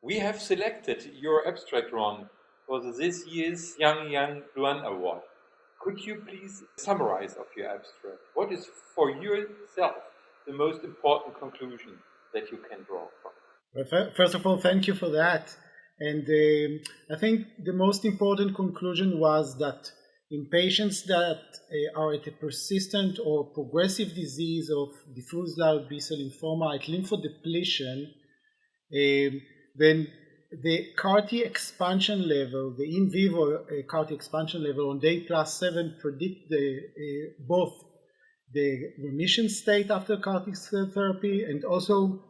We have selected your abstract, Ron, for this year's Jian Jian Luan Award. Could you please summarize of your abstract? What is for yourself the most important conclusion that you can draw from? Well, first of all, thank you for that. And I think the most important conclusion was that in patients that are at a persistent or progressive disease of diffuse large B-cell lymphoma at lymphodepletion, then the CAR-T expansion level, the in vivo CAR-T expansion level on day +7 predict both the remission state after CAR-T cell therapy and also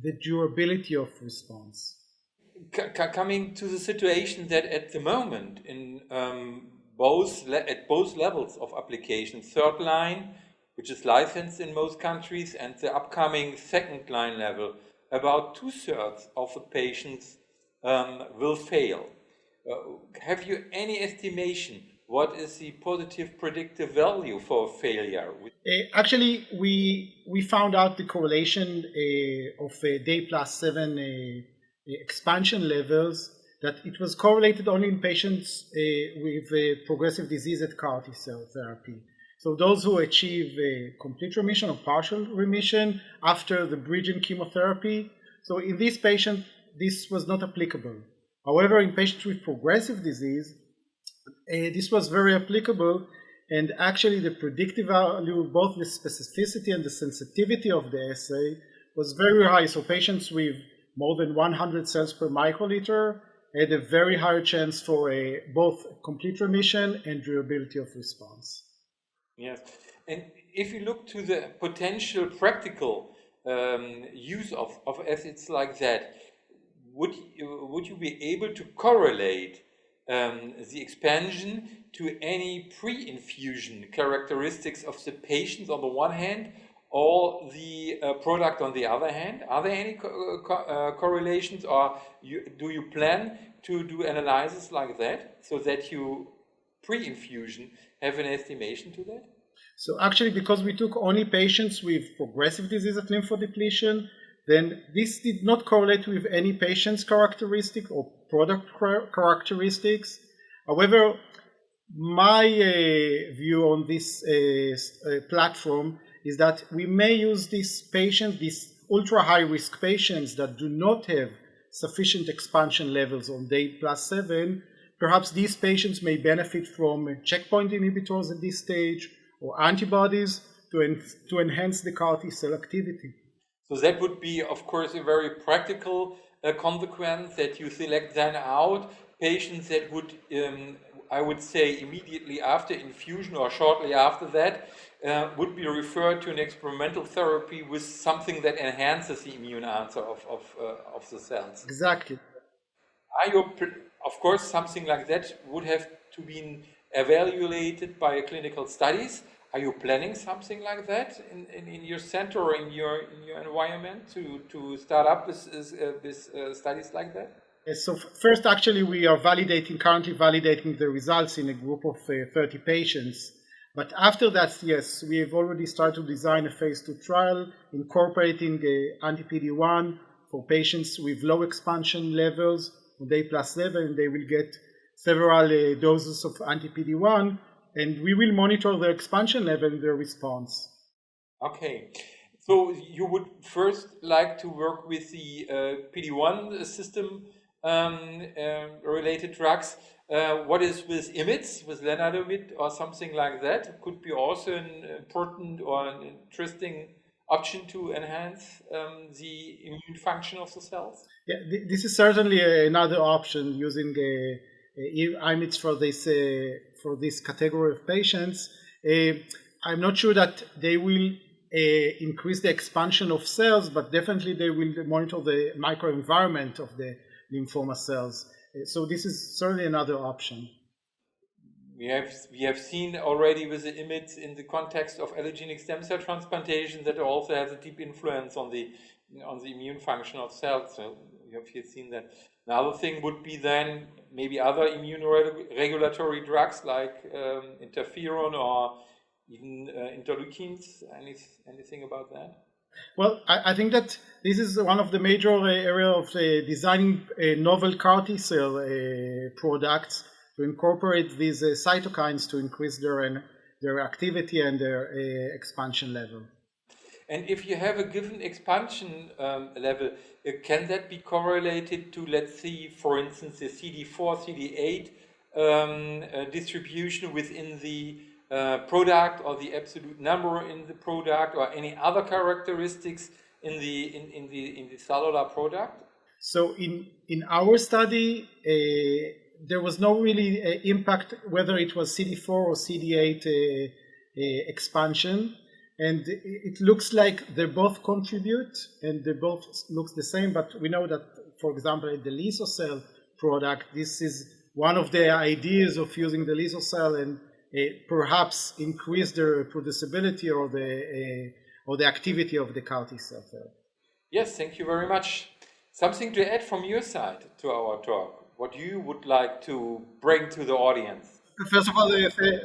the durability of response. Coming to the situation that at the moment in at both levels of application, third line, which is licensed in most countries, and the upcoming second line level, about 2/3 of the patients will fail. Have you any estimation what is the positive predictive value for failure? Actually, we found out the correlation of day +7 expansion levels, that it was correlated only in patients with progressive disease at CAR-T cell therapy. So those who achieve complete remission or partial remission after the bridging chemotherapy. So in these patients, this was not applicable. However, in patients with progressive disease, this was very applicable, and actually the predictive value, both the specificity and the sensitivity of the assay, was very high. So patients with more than 100 cells per microliter had a very high chance for both complete remission and durability of response. Yes, and if you look to the potential practical use of assays like that, would you be able to correlate the expansion to any pre-infusion characteristics of the patients on the one hand, or the product on the other hand? Are there any correlations, or do you plan to do analysis like that so that you pre-infusion have an estimation to that? So actually, because we took only patients with progressive disease at lymphodepletion, then this did not correlate with any patient's characteristic or product characteristics. However, my view on this platform is that we may use these patients, these ultra high risk patients that do not have sufficient expansion levels on day +7. Perhaps these patients may benefit from checkpoint inhibitors at this stage or antibodies to enhance the CAR-T cell activity. So that would be, of course, a very practical consequence, that you select then out patients that would, I would say, immediately after infusion or shortly after that, would be referred to an experimental therapy with something that enhances the immune answer of the cells. Exactly. Of course, something like that would have to be evaluated by clinical studies. Are you planning something like that in your center or in your environment to start up with studies like that? Yes, so first, actually, we are currently validating the results in a group of 30 patients. But after that, yes, we have already started to design a phase 2 trial incorporating anti-PD-1 for patients with low expansion levels on day +7. They will get several doses of anti-PD-1, and we will monitor their expansion level and their response. Okay, so you would first like to work with the PD-1 system related drugs. What is with IMiDs, with lenalidomide or something like that? Could be also an important or an interesting option to enhance the immune function of the cells? Yeah, this is certainly another option, using IMiDs for this category of patients. I'm not sure that they will increase the expansion of cells, but definitely they will monitor the microenvironment of the lymphoma cells. So this is certainly another option. We have seen already with the IMiDs in the context of allogeneic stem cell transplantation that also has a deep influence on the immune function of cells. So we have here seen that. Another thing would be then maybe other immunoregulatory drugs like interferon or even interleukins. Anything about that? Well, I think that this is one of the major areas of designing novel CAR T cell products to incorporate these cytokines to increase their activity and their expansion level. And if you have a given expansion level, can that be correlated to, let's see, for instance, the CD4, CD8 distribution within the product, or the absolute number in the product, or any other characteristics in the cellular product? So in our study, there was no really impact whether it was CD4 or CD8 expansion. And it looks like they both contribute and they both look the same, but we know that, for example, in the lysocell product, this is one of the ideas of using the lysocell and perhaps increase the reproducibility or the activity of the CAR T cell therapy. Yes, thank you very much. Something to add from your side to our talk? What you would like to bring to the audience? First of all,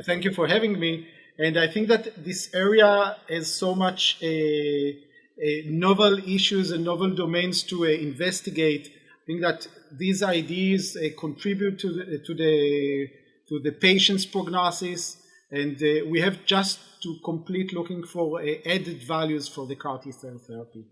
thank you for having me. And I think that this area has so much novel issues and novel domains to investigate. I think that these ideas contribute to the patient's prognosis, and we have just to complete looking for added values for the CAR T cell therapy.